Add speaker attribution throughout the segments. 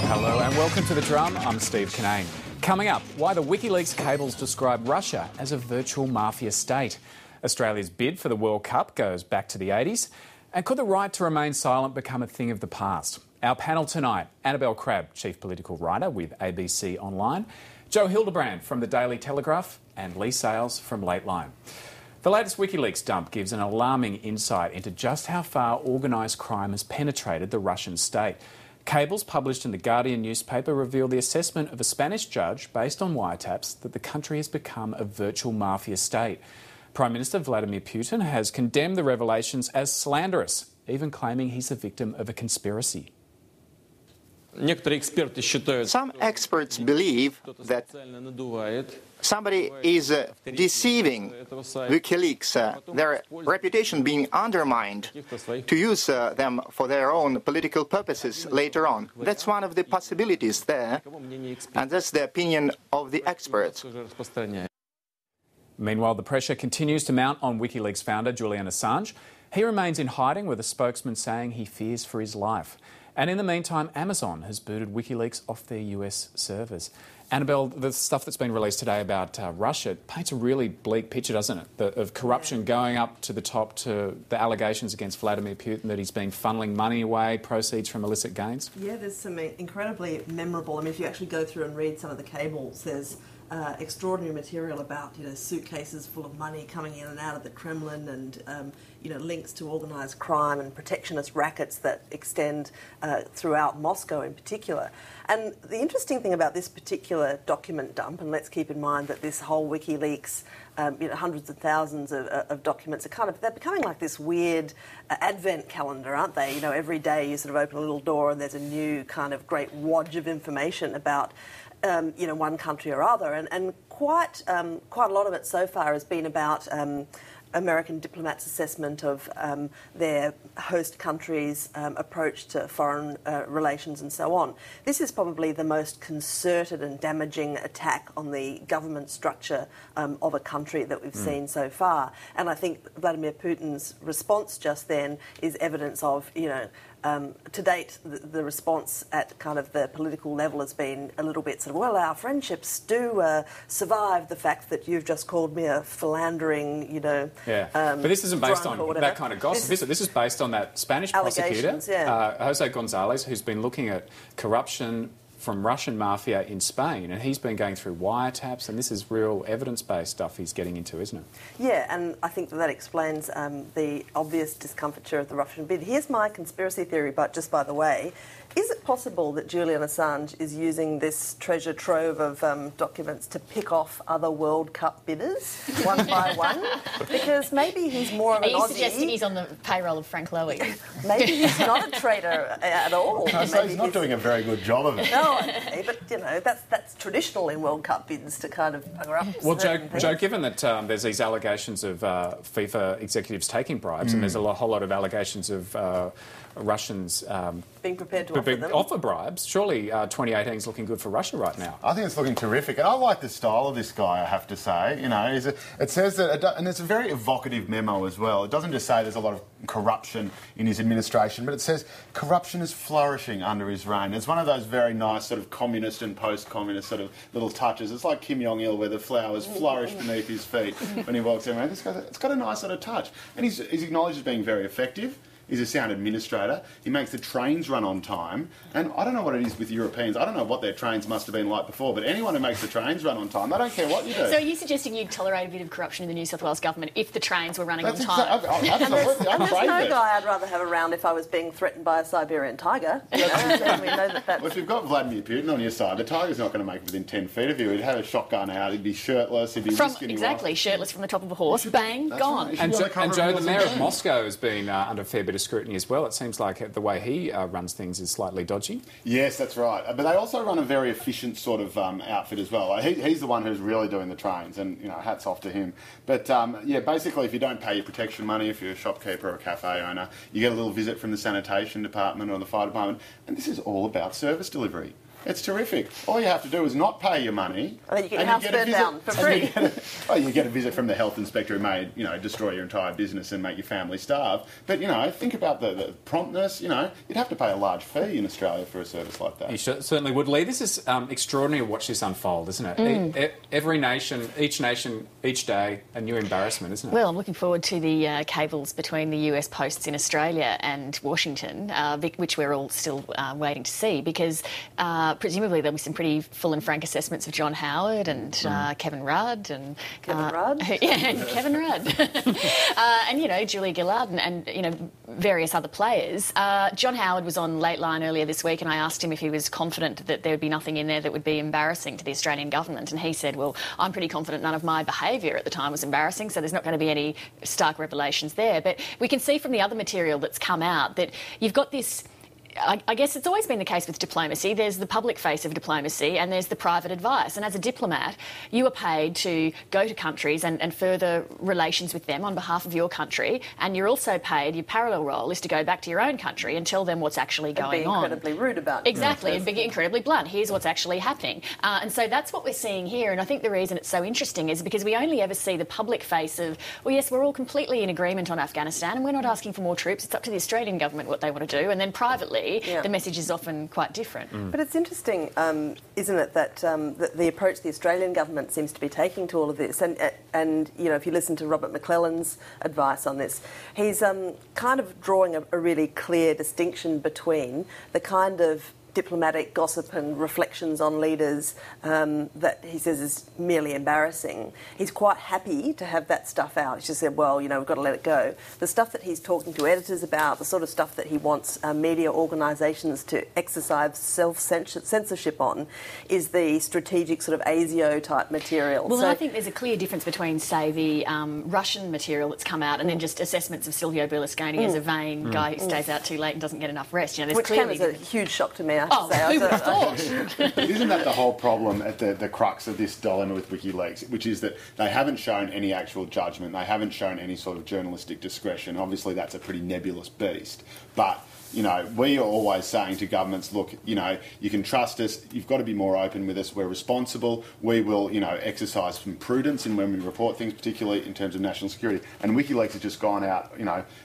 Speaker 1: Hello and welcome to The Drum. I'm Steve Cannane. Coming up, why the WikiLeaks cables describe Russia as a virtual mafia state. Australia's bid for the World Cup goes back to the 80s. And could the right to remain silent become a thing of the past? Our panel tonight, Annabel Crabb, Chief Political Writer with ABC Online, Joe Hildebrand from the Daily Telegraph and Leigh from Lateline. The latest WikiLeaks dump gives an alarming insight into just how far organised crime has penetrated the Russian state. Cables published in the Guardian newspaper reveal the assessment of a Spanish judge based on wiretaps that the country has become a virtual mafia state. Prime Minister Vladimir Putin has condemned the revelations as slanderous, even claiming he's the victim of a conspiracy.
Speaker 2: Some experts believe that somebody is deceiving WikiLeaks, their reputation being undermined, to use them for their own political purposes later on. That's one of the possibilities there, and that's the opinion of the experts.
Speaker 1: Meanwhile, the pressure continues to mount on WikiLeaks founder Julian Assange. He remains in hiding, with a spokesman saying he fears for his life. And in the meantime, Amazon has booted WikiLeaks off their US servers. Annabel, the stuff that's been released today about Russia paints a really bleak picture, doesn't it, of corruption going up to the top, to the allegations against Vladimir Putin that he's been funneling money away, proceeds from illicit gains.
Speaker 3: Yeah, there's some incredibly memorable... I mean, if you actually go through and read some of the cables, there's extraordinary material about, suitcases full of money coming in and out of the Kremlin, and links to organised crime and protectionist rackets that extend throughout Moscow in particular. And the interesting thing about this particular document dump, and let's keep in mind that this whole WikiLeaks, hundreds of thousands of documents are they're becoming like this weird advent calendar, aren't they? Every day you sort of open a little door and there's a new kind of great wodge of information about one country or other, and quite a lot of it so far has been about American diplomats' assessment of their host countries' approach to foreign relations and so on. This is probably the most concerted and damaging attack on the government structure of a country that we've seen so far. And I think Vladimir Putin's response just then is evidence of, to date, the response at kind of the political level has been a little bit sort of, well, our friendships do survive the fact that you've just called me a philandering,
Speaker 1: but this isn't based on that kind of gossip. This is based on that Spanish prosecutor, Jose Gonzalez, who's been looking at corruption from Russian mafia in Spain, and he's been going through wiretaps, and this is real evidence-based stuff he's getting into, isn't it?
Speaker 3: Yeah, and I think that explains the obvious discomfiture of the Russian bid. Here's my conspiracy theory, but just by the way, is it possible that Julian Assange is using this treasure trove of documents to pick off other World Cup bidders one by one? Because maybe he's more of an Aussie.
Speaker 4: Are you suggesting he's on the payroll of Frank Lowy?
Speaker 3: Maybe he's not a traitor at all.
Speaker 5: No, so he's not doing a very good job of it.
Speaker 3: No, okay, but that's traditional in World Cup bids to kind of cover up.
Speaker 1: Well, Joe, given that there's these allegations of FIFA executives taking bribes, and there's a whole lot of allegations of Russians
Speaker 3: being prepared to
Speaker 1: offer bribes, surely 2018 is looking good for Russia right now.
Speaker 5: I think it's looking terrific, and I like the style of this guy, I have to say. It says that, and it's a very evocative memo as well. It doesn't just say there's a lot of corruption in his administration, but it says corruption is flourishing under his reign. It's one of those very nice sort of communist and post-communist sort of little touches. It's like Kim Jong-il, where the flowers flourish beneath his feet when he walks around. It's got a nice sort of touch, and he's acknowledged as being very effective. He's a sound administrator. He makes the trains run on time. And I don't know what it is with Europeans. I don't know what their trains must have been like before, but anyone who makes the trains run on time, they don't care what you do.
Speaker 4: So are you suggesting you'd tolerate a bit of corruption in the New South Wales government if the trains were running on time?
Speaker 5: Absolutely.
Speaker 3: There's no guy I'd rather have around if I was being threatened by a Siberian tiger. We know that.
Speaker 5: Well, if you've got Vladimir Putin on your side, the tiger's not going to make it within 10 feet of you. He'd have a shotgun out. He'd be shirtless. He'd be whisking you off.
Speaker 4: Shirtless from the top of a horse. Bang, gone.
Speaker 1: Right. And Joe, the mayor of Moscow has been under a fair bit of scrutiny as well. It seems like the way he runs things is slightly dodgy.
Speaker 5: Yes, that's right. But they also run a very efficient sort of outfit as well. He's the one who's really doing the trains, and hats off to him. But basically, if you don't pay your protection money, if you're a shopkeeper or a cafe owner, you get a little visit from the sanitation department or the fire department, and this is all about service delivery. It's terrific. All you have to do is not pay your money.
Speaker 3: And then you get your house burned down for free.
Speaker 5: You get a visit from the health inspector who may, destroy your entire business and make your family starve. But, think about the promptness. You'd have to pay a large fee in Australia for a service like that.
Speaker 1: You certainly would, Leigh. This is extraordinary to watch this unfold, isn't it? Every nation, each day, a new embarrassment, isn't it?
Speaker 4: Well, I'm looking forward to the cables between the US posts in Australia and Washington, which we're all still waiting to see, because presumably there'll be some pretty full and frank assessments of John Howard and Kevin Rudd and
Speaker 3: Kevin Rudd,
Speaker 4: and Kevin Rudd, and Julia Gillard and various other players. John Howard was on Lateline earlier this week, and I asked him if he was confident that there would be nothing in there that would be embarrassing to the Australian government, and he said, "Well, I'm pretty confident none of my behaviour at the time was embarrassing, so there's not going to be any stark revelations there." But we can see from the other material that's come out that you've got this. I guess it's always been the case with diplomacy. There's the public face of diplomacy and there's the private advice. And as a diplomat, you are paid to go to countries and further relations with them on behalf of your country. And you're also paid, your parallel role is to go back to your own country and tell them what's actually going on.
Speaker 3: And be incredibly rude about it.
Speaker 4: Exactly, and be incredibly blunt. Here's what's actually happening. And so that's what we're seeing here. And I think the reason it's so interesting is because we only ever see the public face of, well, yes, we're all completely in agreement on Afghanistan and we're not asking for more troops. It's up to the Australian government what they want to do. And then privately, the message is often quite different.
Speaker 3: But it's interesting, isn't it, that the approach the Australian government seems to be taking to all of this, and if you listen to Robert McClelland's advice on this, he's kind of drawing a really clear distinction between the kind of diplomatic gossip and reflections on leaders that he says is merely embarrassing. He's quite happy to have that stuff out. He's just said, well, we've got to let it go. The stuff that he's talking to editors about, the sort of stuff that he wants media organisations to exercise self-censorship on, is the strategic sort of ASIO-type material.
Speaker 4: Well, I think there's a clear difference between, say, the Russian material that's come out and then just assessments of Silvio Berlusconi as a vain guy who stays out too late and doesn't get enough rest. There's
Speaker 3: which came as a huge shock to me. Who would have thought?
Speaker 5: Isn't that the whole problem at the crux of this dilemma with WikiLeaks, which is that they haven't shown any actual judgment, they haven't shown any sort of journalistic discretion. Obviously, that's a pretty nebulous beast. But we are always saying to governments, look, you can trust us, you've got to be more open with us, we're responsible, we will, exercise some prudence in when we report things, particularly in terms of national security. And WikiLeaks has just gone out,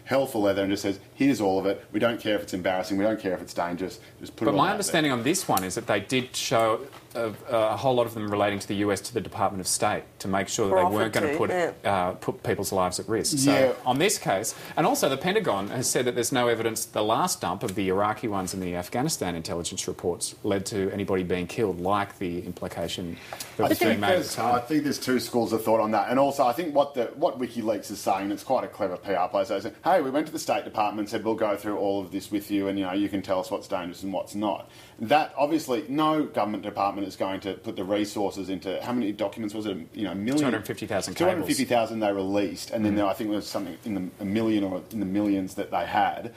Speaker 5: hell for leather and just says, here's all of it, we don't care if it's embarrassing, we don't care if it's dangerous, just put it all out there.
Speaker 1: But my understanding on this one is that they did show a whole lot of them relating to the US to the Department of State to make sure that they weren't going to put people's lives at risk. So on this case, and also the Pentagon has said that there's no evidence the last dump of the Iraqi ones and the Afghanistan intelligence reports led to anybody being killed, like the implication that was being made at the time.
Speaker 5: I think there's two schools of thought on that. And also I think what WikiLeaks is saying, it's quite a clever PR play, so saying, hey, we went to the State Department and said we'll go through all of this with you and you can tell us what's dangerous and what's not. That obviously no government department is going to put the resources into how many documents was it? Million,
Speaker 1: 250,000 cables.
Speaker 5: 250,000 they released, and then I think there was something in a million or in the millions that they had.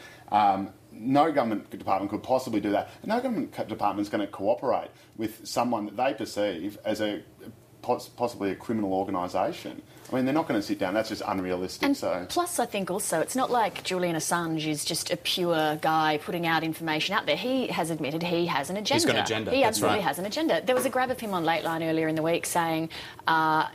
Speaker 5: No government department could possibly do that. And no government department is going to cooperate with someone that they perceive as possibly a criminal organisation. I mean, they're not going to sit down. That's just unrealistic.
Speaker 4: And plus, I think also, it's not like Julian Assange is just a pure guy putting out information out there. He has admitted he has an agenda.
Speaker 1: He's got an agenda.
Speaker 4: He absolutely has an agenda. There was a grab of him on Lateline earlier in the week saying,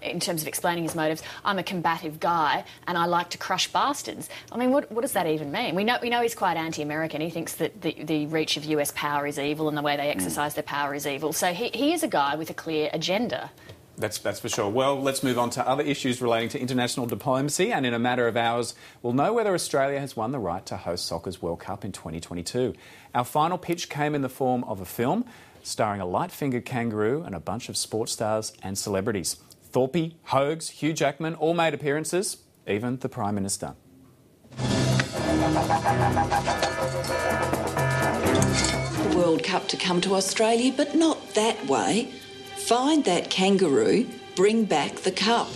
Speaker 4: in terms of explaining his motives, I'm a combative guy and I like to crush bastards. I mean, what does that even mean? We know he's quite anti-American. He thinks that the reach of US power is evil and the way they exercise their power is evil. So he is a guy with a clear agenda.
Speaker 1: That's for sure. Well, let's move on to other issues relating to international diplomacy, and in a matter of hours, we'll know whether Australia has won the right to host Soccer's World Cup in 2022. Our final pitch came in the form of a film starring a light-fingered kangaroo and a bunch of sports stars and celebrities. Thorpe, Hogues, Hugh Jackman all made appearances, even the Prime Minister.
Speaker 6: The World Cup to come to Australia, but not that way. Find that kangaroo, bring back the cup.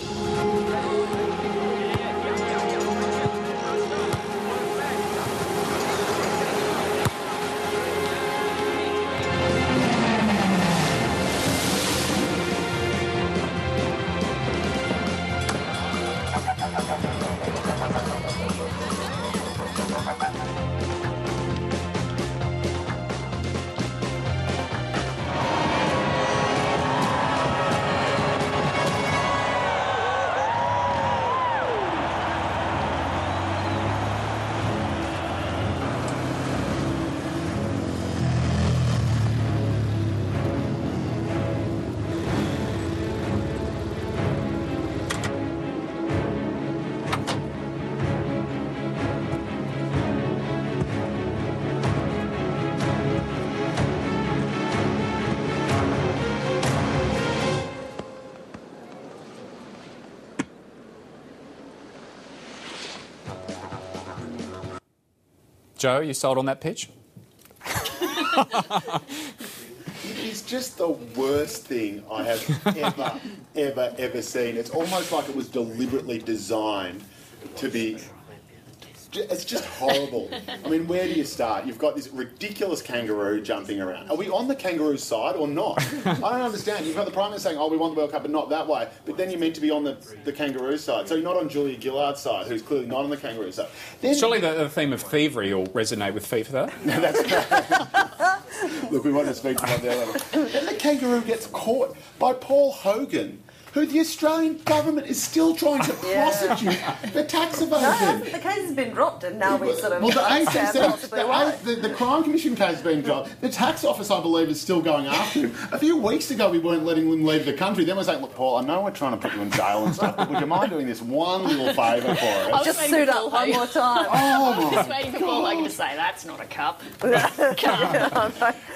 Speaker 1: Joe, you sold on that pitch?
Speaker 5: It's just the worst thing I have ever seen. It's almost like it was deliberately designed to be... It's just horrible. I mean, where do you start? You've got this ridiculous kangaroo jumping around. Are we on the kangaroo side or not? I don't understand. You've got the Prime Minister saying, oh, we want the World Cup, but not that way. But then you're meant to be on the kangaroo side. So you're not on Julia Gillard's side, who's clearly not on the kangaroo side. Then
Speaker 1: Surely the theme of thievery will resonate with FIFA, though.
Speaker 5: That's Look, we want to speak to him on their level. Then the kangaroo gets caught by Paul Hogan, who the Australian government is still trying to prosecute for tax evasion.
Speaker 3: The case has been dropped and now we sort of
Speaker 5: the Crime Commission case has been dropped. The tax office, I believe, is still going after him. A few weeks ago, we weren't letting him leave the country. Then we're saying, look, Paul, I know we're trying to put you in jail and stuff, but would you mind doing this one little favour for us?
Speaker 3: just suit up one more time.
Speaker 5: Oh,
Speaker 4: Just waiting for Paul Hogan to say, that's not a cup.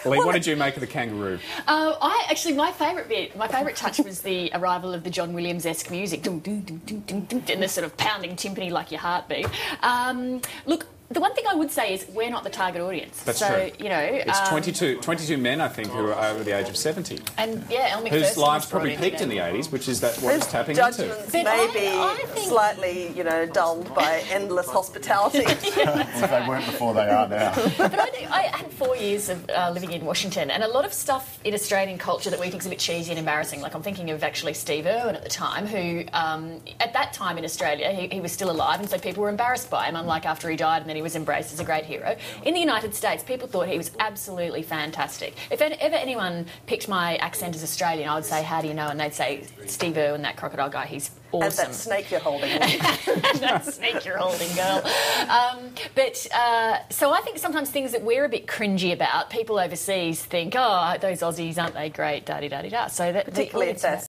Speaker 1: Leigh, what did you make of the kangaroo?
Speaker 4: My favourite touch was the arrival of the John Williams-esque music, and the sort of pounding timpani like your heartbeat. Look, the one thing I would say is we're not the target audience.
Speaker 1: That's
Speaker 4: so,
Speaker 1: true.
Speaker 4: You know,
Speaker 1: it's 22 men, I think, who are over the age of 70.
Speaker 4: And yeah, Elle
Speaker 1: whose
Speaker 4: McPherson
Speaker 1: lives
Speaker 4: was
Speaker 1: probably
Speaker 4: brought
Speaker 1: peaked in the 80s, which is what it's tapping into.
Speaker 3: Judgments may be slightly, dulled by endless hospitality.
Speaker 5: If they weren't before, they are now.
Speaker 4: But I had 4 years of living in Washington, and a lot of stuff in Australian culture that we think is a bit cheesy and embarrassing. Like I'm thinking of actually Steve Irwin at the time, who at that time in Australia he was still alive, and so people were embarrassed by him. Unlike after he died, and then he was embraced as a great hero. In the United States, people thought he was absolutely fantastic. If ever anyone picked my accent as Australian, I would say, "How do you know?" And they'd say, "Steve Irwin, that crocodile guy, he's awesome."
Speaker 3: And that snake you're holding.
Speaker 4: That snake you're holding, girl. So I think sometimes things that we're a bit cringy about, people overseas think, "Oh, those Aussies, aren't they great?" Da-di-da-di-da. So that
Speaker 3: Particularly if they're